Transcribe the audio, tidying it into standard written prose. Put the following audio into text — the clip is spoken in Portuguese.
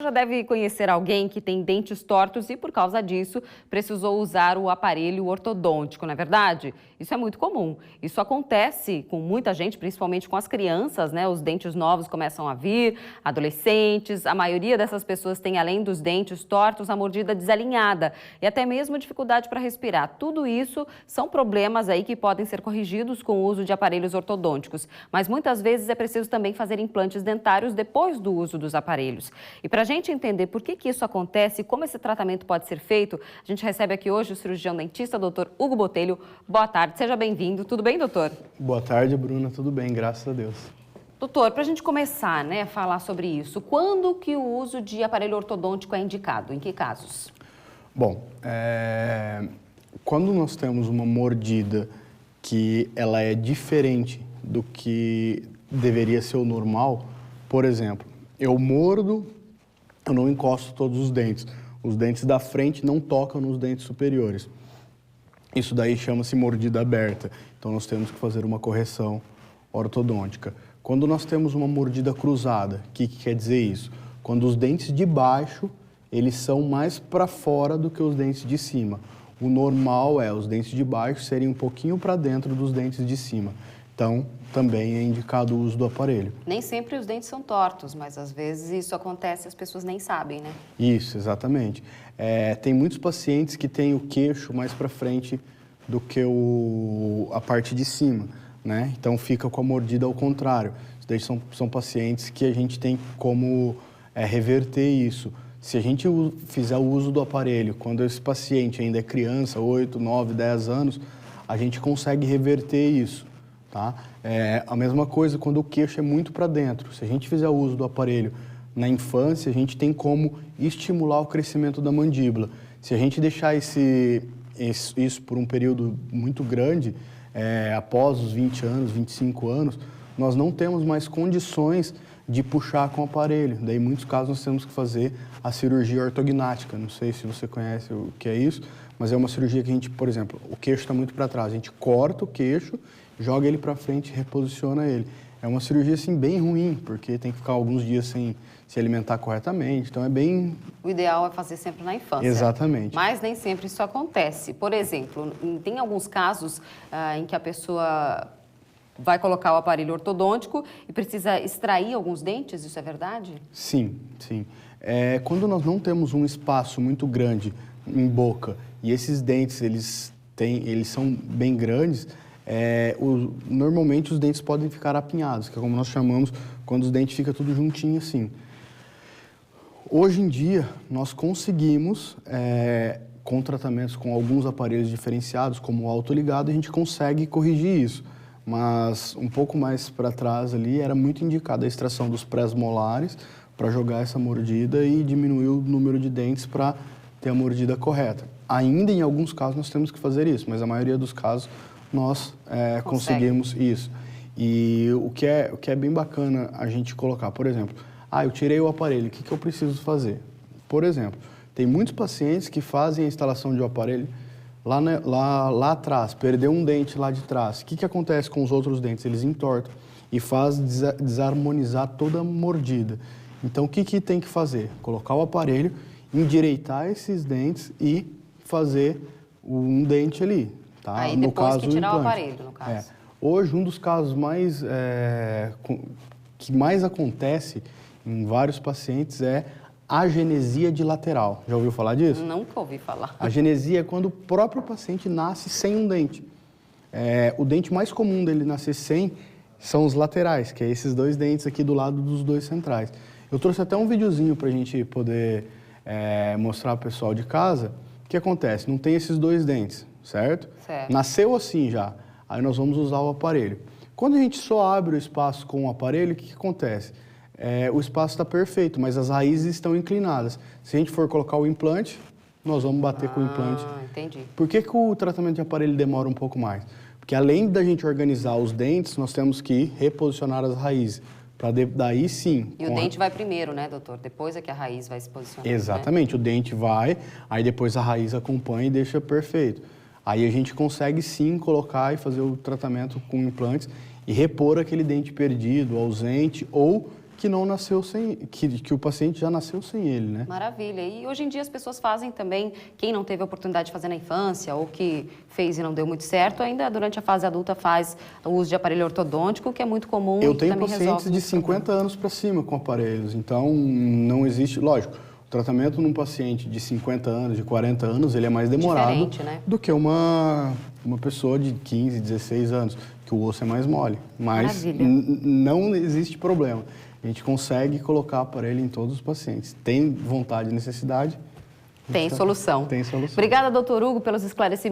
Já deve conhecer alguém que tem dentes tortos e, por causa disso, precisou usar o aparelho ortodôntico, não é verdade? Isso é muito comum. Isso acontece com muita gente, principalmente com as crianças, né? Os dentes novos começam a vir, adolescentes. A maioria dessas pessoas tem, além dos dentes tortos, a mordida desalinhada e até mesmo dificuldade para respirar. Tudo isso são problemas aí que podem ser corrigidos com o uso de aparelhos ortodônticos. Mas muitas vezes é preciso também fazer implantes dentários depois do uso dos aparelhos. E para a gente entender por que isso acontece e como esse tratamento pode ser feito, a gente recebe aqui hoje o cirurgião dentista, doutor Hugo Botelho. Boa tarde, seja bem-vindo. Tudo bem, doutor? Boa tarde, Bruna. Tudo bem, graças a Deus. Doutor, para a gente começar, a falar sobre isso, quando que o uso de aparelho ortodôntico é indicado? Em que casos? Bom, quando nós temos uma mordida que ela é diferente do que deveria ser o normal, por exemplo, eu mordo, eu não encosto todos os dentes da frente não tocam nos dentes superiores. Isso daí chama-se mordida aberta, então nós temos que fazer uma correção ortodôntica. Quando nós temos uma mordida cruzada, o que quer dizer isso? Quando os dentes de baixo, eles são mais para fora do que os dentes de cima. O normal é os dentes de baixo serem um pouquinho para dentro dos dentes de cima. Então, também é indicado o uso do aparelho. Nem sempre os dentes são tortos, mas às vezes isso acontece e as pessoas nem sabem, né? Isso, exatamente. Tem muitos pacientes que têm o queixo mais para frente do que a parte de cima, né? Então, fica com a mordida ao contrário. Isso daí são pacientes que a gente tem como reverter isso. Se a gente fizer o uso do aparelho quando esse paciente ainda é criança, 8, 9, 10 anos, a gente consegue reverter isso. Tá? A mesma coisa quando o queixo é muito para dentro. Se a gente fizer o uso do aparelho na infância, a gente tem como estimular o crescimento da mandíbula. Se a gente deixar isso por um período muito grande, após os 20 anos, 25 anos, nós não temos mais condições de puxar com o aparelho. Daí, em muitos casos, nós temos que fazer a cirurgia ortognática. Não sei se você conhece o que é isso, mas é uma cirurgia que a gente, por exemplo, o queixo está muito para trás, a gente corta o queixo, joga ele para frente e reposiciona ele. É uma cirurgia, assim, bem ruim, porque tem que ficar alguns dias sem se alimentar corretamente, então é bem... O ideal é fazer sempre na infância. Exatamente. Mas nem sempre isso acontece. Por exemplo, tem alguns casos em que a pessoa vai colocar o aparelho ortodôntico e precisa extrair alguns dentes, isso é verdade? Sim, sim. Quando nós não temos um espaço muito grande em boca e esses dentes, eles são bem grandes, normalmente os dentes podem ficar apinhados, que é como nós chamamos quando os dentes ficam tudo juntinho assim. Hoje em dia, nós conseguimos, com tratamentos com alguns aparelhos diferenciados, como o autoligado, a gente consegue corrigir isso. Mas um pouco mais para trás ali, era muito indicada a extração dos pré-molares para jogar essa mordida e diminuir o número de dentes para ter a mordida correta. Ainda em alguns casos nós temos que fazer isso, mas a maioria dos casos nós conseguimos isso. E o que é bem bacana a gente colocar, por exemplo, eu tirei o aparelho, o que eu preciso fazer? Por exemplo, tem muitos pacientes que fazem a instalação de um aparelho lá atrás, perdeu um dente lá de trás. O que acontece com os outros dentes? Eles entortam e faz desarmonizar toda a mordida. Então, o que tem que fazer? Colocar o aparelho, endireitar esses dentes e fazer um dente ali. Tá? Aí depois que tirar o aparelho, no caso. Hoje, um dos casos que mais acontece em vários pacientes é agenesia de lateral. Já ouviu falar disso? Nunca ouvi falar. Agenesia é quando o próprio paciente nasce sem um dente. O dente mais comum dele nascer sem são os laterais, que é esses dois dentes aqui do lado dos dois centrais. Eu trouxe até um videozinho para a gente poder mostrar para o pessoal de casa. O que acontece? Não tem esses dois dentes, certo? Certo. Nasceu assim já. Aí nós vamos usar o aparelho. Quando a gente só abre o espaço com o aparelho, o que acontece? O espaço está perfeito, mas as raízes estão inclinadas. Se a gente for colocar o implante, nós vamos bater com o implante. Entendi. Por que o tratamento de aparelho demora um pouco mais? Porque além da gente organizar os dentes, nós temos que reposicionar as raízes. Para daí sim... E o dente vai primeiro, né, doutor? Depois é que a raiz vai se posicionar. Exatamente, né? O dente vai, aí depois a raiz acompanha e deixa perfeito. Aí a gente consegue sim colocar e fazer o tratamento com implantes e repor aquele dente perdido, ausente ou que não nasceu sem, que o paciente já nasceu sem ele, né? Maravilha. E hoje em dia as pessoas fazem também, quem não teve a oportunidade de fazer na infância ou que fez e não deu muito certo, ainda durante a fase adulta faz o uso de aparelho ortodôntico, que é muito comum. Eu e tenho também pacientes de 50 anos para cima com aparelhos, então não existe, lógico, o tratamento num paciente de 50 anos, de 40 anos, ele é mais demorado Diferente, né? do que uma pessoa de 15, 16 anos, que o osso é mais mole. Mas não existe problema. A gente consegue colocar aparelho em todos os pacientes. Tem vontade e necessidade? Tem solução. Tem solução. Obrigada, doutor Hugo, pelos esclarecimentos.